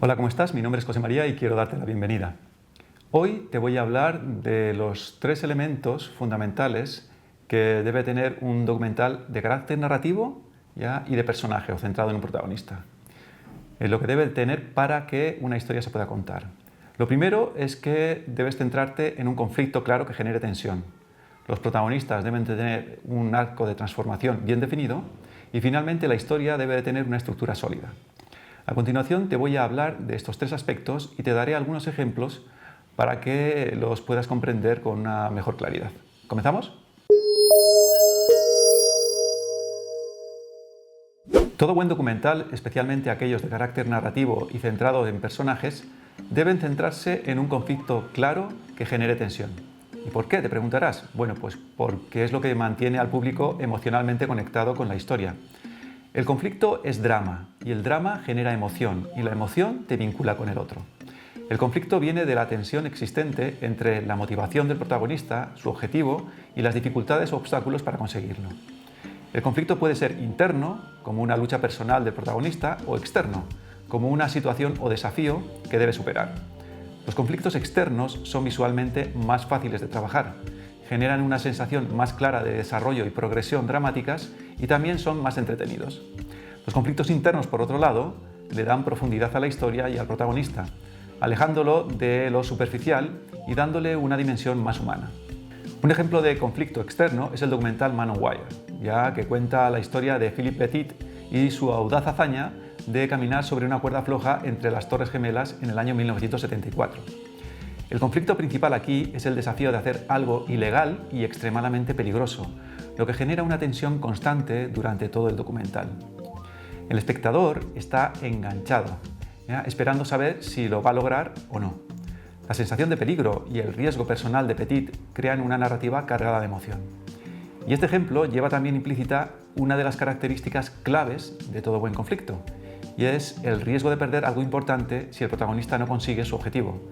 Hola, ¿cómo estás? Mi nombre es José María y quiero darte la bienvenida. Hoy te voy a hablar de los 3 elementos fundamentales que debe tener un documental de carácter narrativo y de personaje o centrado en un protagonista. Lo que debe tener para que una historia se pueda contar. Lo primero es que debes centrarte en un conflicto claro que genere tensión. Los protagonistas deben tener un arco de transformación bien definido y finalmente la historia debe de tener una estructura sólida. A continuación te voy a hablar de estos 3 aspectos y te daré algunos ejemplos para que los puedas comprender con una mejor claridad. ¿Comenzamos? Todo buen documental, especialmente aquellos de carácter narrativo y centrado en personajes, deben centrarse en un conflicto claro que genere tensión. ¿Y por qué? Te preguntarás. Bueno, pues porque es lo que mantiene al público emocionalmente conectado con la historia. El conflicto es drama y el drama genera emoción y la emoción te vincula con el otro. El conflicto viene de la tensión existente entre la motivación del protagonista, su objetivo y las dificultades o obstáculos para conseguirlo. El conflicto puede ser interno, como una lucha personal del protagonista, o externo, como una situación o desafío que debe superar. Los conflictos externos son visualmente más fáciles de trabajar, generan una sensación más clara de desarrollo y progresión dramáticas y también son más entretenidos. Los conflictos internos, por otro lado, le dan profundidad a la historia y al protagonista, alejándolo de lo superficial y dándole una dimensión más humana. Un ejemplo de conflicto externo es el documental Man on Wire, ya que cuenta la historia de Philippe Petit y su audaz hazaña de caminar sobre una cuerda floja entre las Torres Gemelas en el año 1974. El conflicto principal aquí es el desafío de hacer algo ilegal y extremadamente peligroso, lo que genera una tensión constante durante todo el documental. El espectador está enganchado, esperando saber si lo va a lograr o no. La sensación de peligro y el riesgo personal de Petit crean una narrativa cargada de emoción. Y este ejemplo lleva también implícita una de las características claves de todo buen conflicto, y es el riesgo de perder algo importante si el protagonista no consigue su objetivo,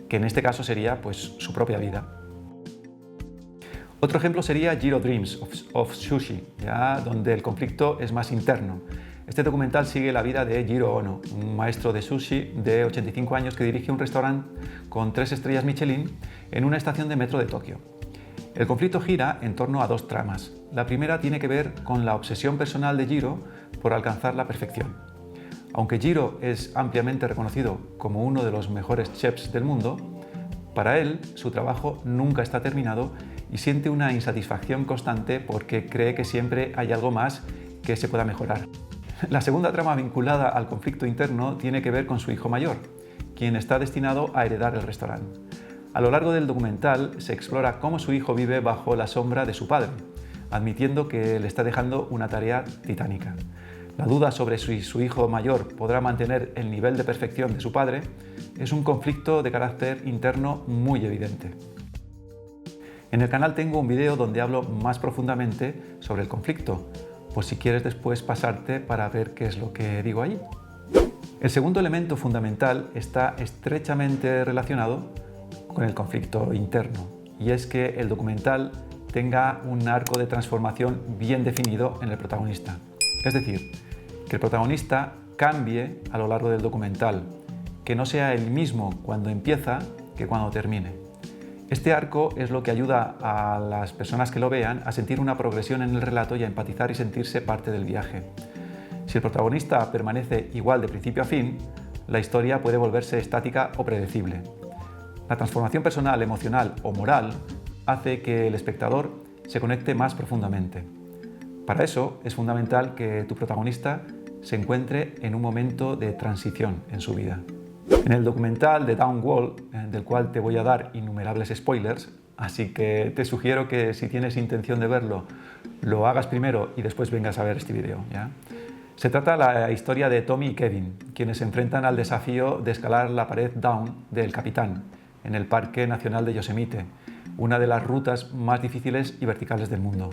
que en este caso sería su propia vida. Otro ejemplo sería Jiro Dreams of Sushi, donde el conflicto es más interno. Este documental sigue la vida de Jiro Ono, un maestro de sushi de 85 años que dirige un restaurante con 3 estrellas Michelin en una estación de metro de Tokio. El conflicto gira en torno a 2 tramas. La primera tiene que ver con la obsesión personal de Jiro por alcanzar la perfección. Aunque Jiro es ampliamente reconocido como uno de los mejores chefs del mundo, para él su trabajo nunca está terminado y siente una insatisfacción constante porque cree que siempre hay algo más que se pueda mejorar. La segunda trama vinculada al conflicto interno tiene que ver con su hijo mayor, quien está destinado a heredar el restaurante. A lo largo del documental se explora cómo su hijo vive bajo la sombra de su padre, admitiendo que le está dejando una tarea titánica. La duda sobre si su hijo mayor podrá mantener el nivel de perfección de su padre es un conflicto de carácter interno muy evidente. En el canal tengo un vídeo donde hablo más profundamente sobre el conflicto, por si quieres después pasarte para ver qué es lo que digo allí. El segundo elemento fundamental está estrechamente relacionado con el conflicto interno, y es que el documental tenga un arco de transformación bien definido en el protagonista. Es decir, que el protagonista cambie a lo largo del documental, que no sea el mismo cuando empieza que cuando termine. Este arco es lo que ayuda a las personas que lo vean a sentir una progresión en el relato y a empatizar y sentirse parte del viaje. Si el protagonista permanece igual de principio a fin, la historia puede volverse estática o predecible. La transformación personal, emocional o moral hace que el espectador se conecte más profundamente. Para eso es fundamental que tu protagonista se encuentre en un momento de transición en su vida. En el documental de Downwall, del cual te voy a dar innumerables spoilers, así que te sugiero que si tienes intención de verlo, lo hagas primero y después vengas a ver este vídeo. Se trata de la historia de Tommy y Kevin, quienes se enfrentan al desafío de escalar la pared Down del Capitán, en el Parque Nacional de Yosemite, una de las rutas más difíciles y verticales del mundo.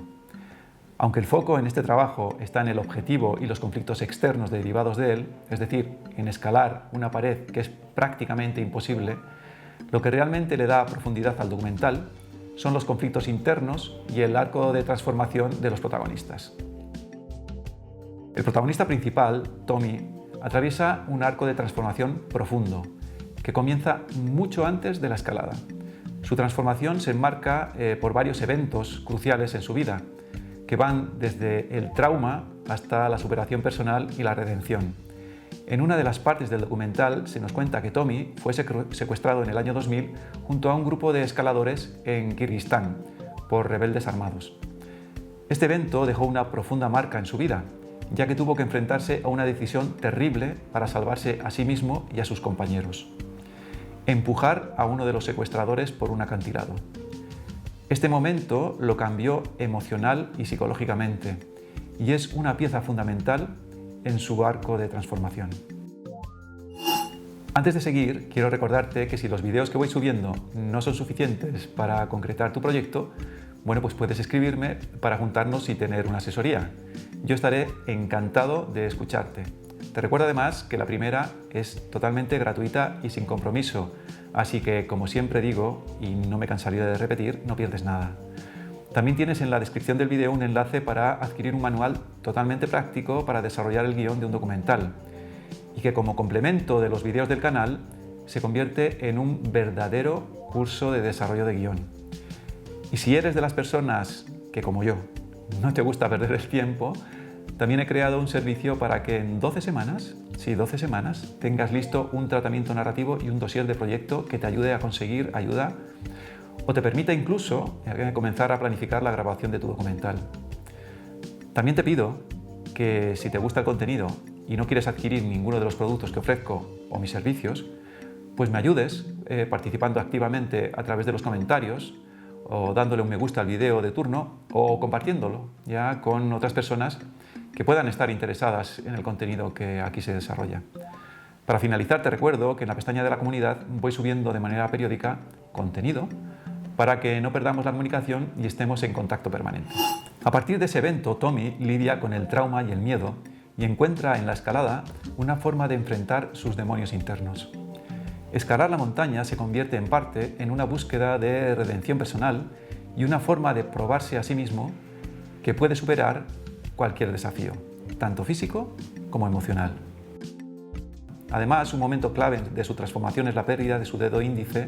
Aunque el foco en este trabajo está en el objetivo y los conflictos externos derivados de él, es decir, en escalar una pared que es prácticamente imposible, lo que realmente le da profundidad al documental son los conflictos internos y el arco de transformación de los protagonistas. El protagonista principal, Tommy, atraviesa un arco de transformación profundo, que comienza mucho antes de la escalada. Su transformación se enmarca por varios eventos cruciales en su vida, que van desde el trauma hasta la superación personal y la redención. En una de las partes del documental se nos cuenta que Tommy fue secuestrado en el año 2000 junto a un grupo de escaladores en Kirguistán por rebeldes armados. Este evento dejó una profunda marca en su vida, ya que tuvo que enfrentarse a una decisión terrible para salvarse a sí mismo y a sus compañeros: empujar a uno de los secuestradores por un acantilado. Este momento lo cambió emocional y psicológicamente, y es una pieza fundamental en su arco de transformación. Antes de seguir, quiero recordarte que si los vídeos que voy subiendo no son suficientes para concretar tu proyecto, bueno, pues puedes escribirme para juntarnos y tener una asesoría. Yo estaré encantado de escucharte. Te recuerdo además que la primera es totalmente gratuita y sin compromiso, así que, como siempre digo, y no me cansaré de repetir, no pierdes nada. También tienes en la descripción del vídeo un enlace para adquirir un manual totalmente práctico para desarrollar el guión de un documental, y que como complemento de los vídeos del canal se convierte en un verdadero curso de desarrollo de guión. Y si eres de las personas que, como yo, no te gusta perder el tiempo, también he creado un servicio para que en 12 semanas, tengas listo un tratamiento narrativo y un dossier de proyecto que te ayude a conseguir ayuda o te permita incluso comenzar a planificar la grabación de tu documental. También te pido que, si te gusta el contenido y no quieres adquirir ninguno de los productos que ofrezco o mis servicios, pues me ayudes participando activamente a través de los comentarios, o dándole un me gusta al vídeo de turno, o compartiéndolo ya con otras personas que puedan estar interesadas en el contenido que aquí se desarrolla. Para finalizar, te recuerdo que en la pestaña de la comunidad voy subiendo de manera periódica contenido para que no perdamos la comunicación y estemos en contacto permanente. A partir de ese evento, Tommy lidia con el trauma y el miedo y encuentra en la escalada una forma de enfrentar sus demonios internos. Escalar la montaña se convierte en parte en una búsqueda de redención personal y una forma de probarse a sí mismo que puede superar cualquier desafío, tanto físico como emocional. Además, un momento clave de su transformación es la pérdida de su dedo índice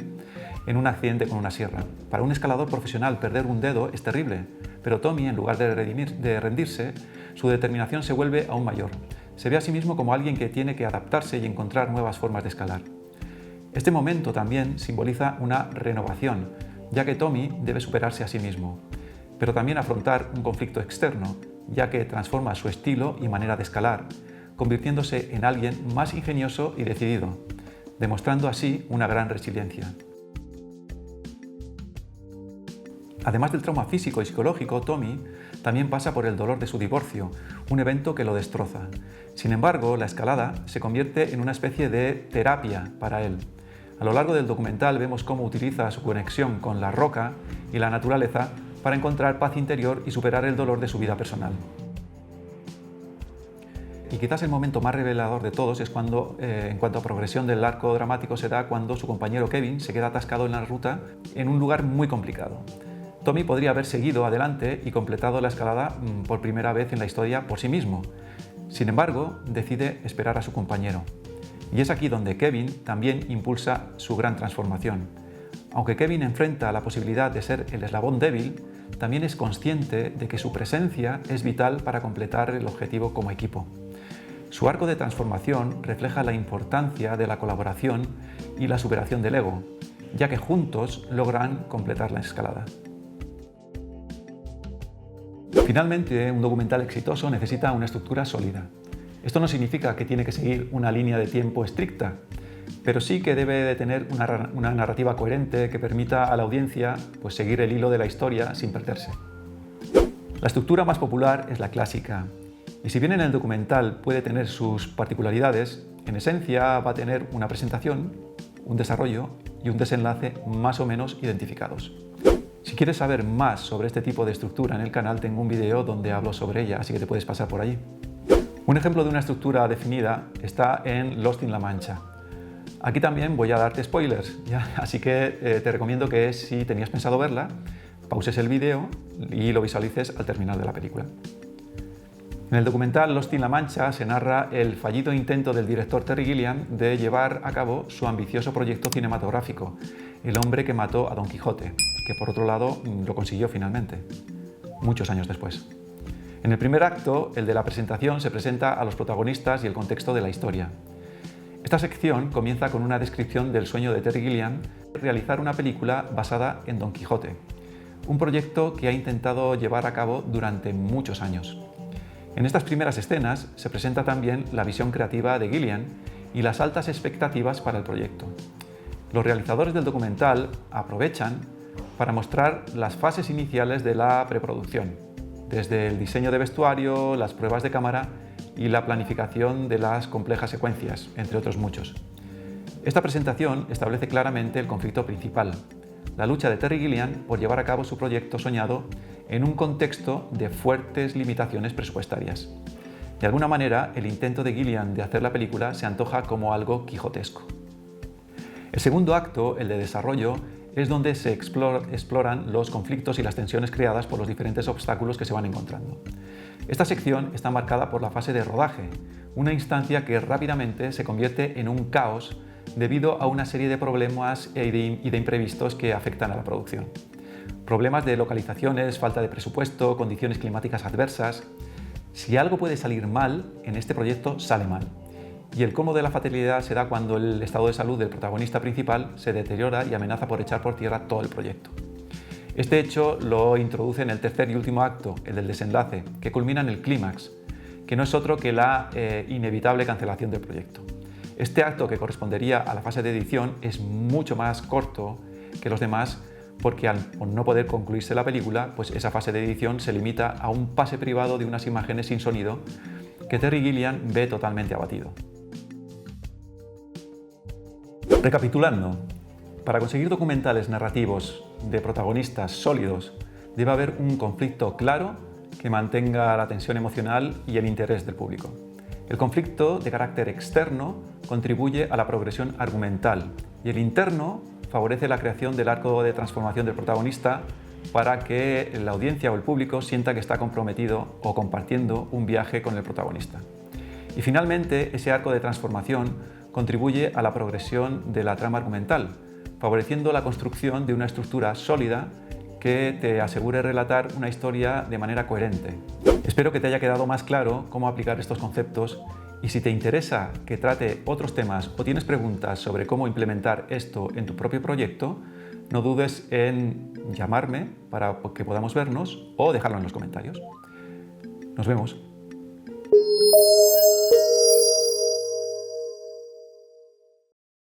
en un accidente con una sierra. Para un escalador profesional, perder un dedo es terrible, pero Tommy, en lugar de rendirse, su determinación se vuelve aún mayor. Se ve a sí mismo como alguien que tiene que adaptarse y encontrar nuevas formas de escalar. Este momento también simboliza una renovación, ya que Tommy debe superarse a sí mismo, pero también afrontar un conflicto externo, ya que transforma su estilo y manera de escalar, convirtiéndose en alguien más ingenioso y decidido, demostrando así una gran resiliencia. Además del trauma físico y psicológico, Tommy también pasa por el dolor de su divorcio, un evento que lo destroza. Sin embargo, la escalada se convierte en una especie de terapia para él. A lo largo del documental vemos cómo utiliza su conexión con la roca y la naturaleza para encontrar paz interior y superar el dolor de su vida personal. Y quizás el momento más revelador de todos es cuando, en cuanto a progresión del arco dramático, se da cuando su compañero Kevin se queda atascado en la ruta en un lugar muy complicado. Tommy podría haber seguido adelante y completado la escalada por primera vez en la historia por sí mismo. Sin embargo, decide esperar a su compañero. Y es aquí donde Kevin también impulsa su gran transformación. Aunque Kevin enfrenta la posibilidad de ser el eslabón débil, también es consciente de que su presencia es vital para completar el objetivo como equipo. Su arco de transformación refleja la importancia de la colaboración y la superación del ego, ya que juntos logran completar la escalada. Finalmente, un documental exitoso necesita una estructura sólida. Esto no significa que tiene que seguir una línea de tiempo estricta, pero sí que debe de tener una narrativa coherente que permita a la audiencia seguir el hilo de la historia sin perderse. La estructura más popular es la clásica, y si bien en el documental puede tener sus particularidades, en esencia va a tener una presentación, un desarrollo y un desenlace más o menos identificados. Si quieres saber más sobre este tipo de estructura en el canal, tengo un vídeo donde hablo sobre ella, así que te puedes pasar por allí. Un ejemplo de una estructura definida está en Lost in La Mancha. Aquí también voy a darte spoilers, ¿ya? Así que te recomiendo que, si tenías pensado verla, pauses el vídeo y lo visualices al terminar de la película. En el documental Lost in La Mancha se narra el fallido intento del director Terry Gilliam de llevar a cabo su ambicioso proyecto cinematográfico, El hombre que mató a Don Quijote, que por otro lado lo consiguió finalmente, muchos años después. En el primer acto, el de la presentación, se presenta a los protagonistas y el contexto de la historia. Esta sección comienza con una descripción del sueño de Terry Gilliam de realizar una película basada en Don Quijote, un proyecto que ha intentado llevar a cabo durante muchos años. En estas primeras escenas se presenta también la visión creativa de Gilliam y las altas expectativas para el proyecto. Los realizadores del documental aprovechan para mostrar las fases iniciales de la preproducción, desde el diseño de vestuario, las pruebas de cámara y la planificación de las complejas secuencias, entre otros muchos. Esta presentación establece claramente el conflicto principal, la lucha de Terry Gilliam por llevar a cabo su proyecto soñado en un contexto de fuertes limitaciones presupuestarias. De alguna manera, el intento de Gilliam de hacer la película se antoja como algo quijotesco. El segundo acto, el de desarrollo, es donde se exploran los conflictos y las tensiones creadas por los diferentes obstáculos que se van encontrando. Esta sección está marcada por la fase de rodaje, una instancia que rápidamente se convierte en un caos debido a una serie de problemas y de imprevistos que afectan a la producción. Problemas de localizaciones, falta de presupuesto, condiciones climáticas adversas. Si algo puede salir mal, en este proyecto sale mal. Y el colmo de la fatalidad se da cuando el estado de salud del protagonista principal se deteriora y amenaza por echar por tierra todo el proyecto. Este hecho lo introduce en el tercer y último acto, el del desenlace, que culmina en el clímax, que no es otro que la inevitable cancelación del proyecto. Este acto, que correspondería a la fase de edición, es mucho más corto que los demás porque al no poder concluirse la película, pues esa fase de edición se limita a un pase privado de unas imágenes sin sonido que Terry Gilliam ve totalmente abatido. Recapitulando, para conseguir documentales narrativos de protagonistas sólidos debe haber un conflicto claro que mantenga la tensión emocional y el interés del público. El conflicto de carácter externo contribuye a la progresión argumental y el interno favorece la creación del arco de transformación del protagonista para que la audiencia o el público sienta que está comprometido o compartiendo un viaje con el protagonista. Y finalmente, ese arco de transformación contribuye a la progresión de la trama argumental, favoreciendo la construcción de una estructura sólida que te asegure relatar una historia de manera coherente. Espero que te haya quedado más claro cómo aplicar estos conceptos y si te interesa que trate otros temas o tienes preguntas sobre cómo implementar esto en tu propio proyecto, no dudes en llamarme para que podamos vernos o dejarlo en los comentarios. Nos vemos.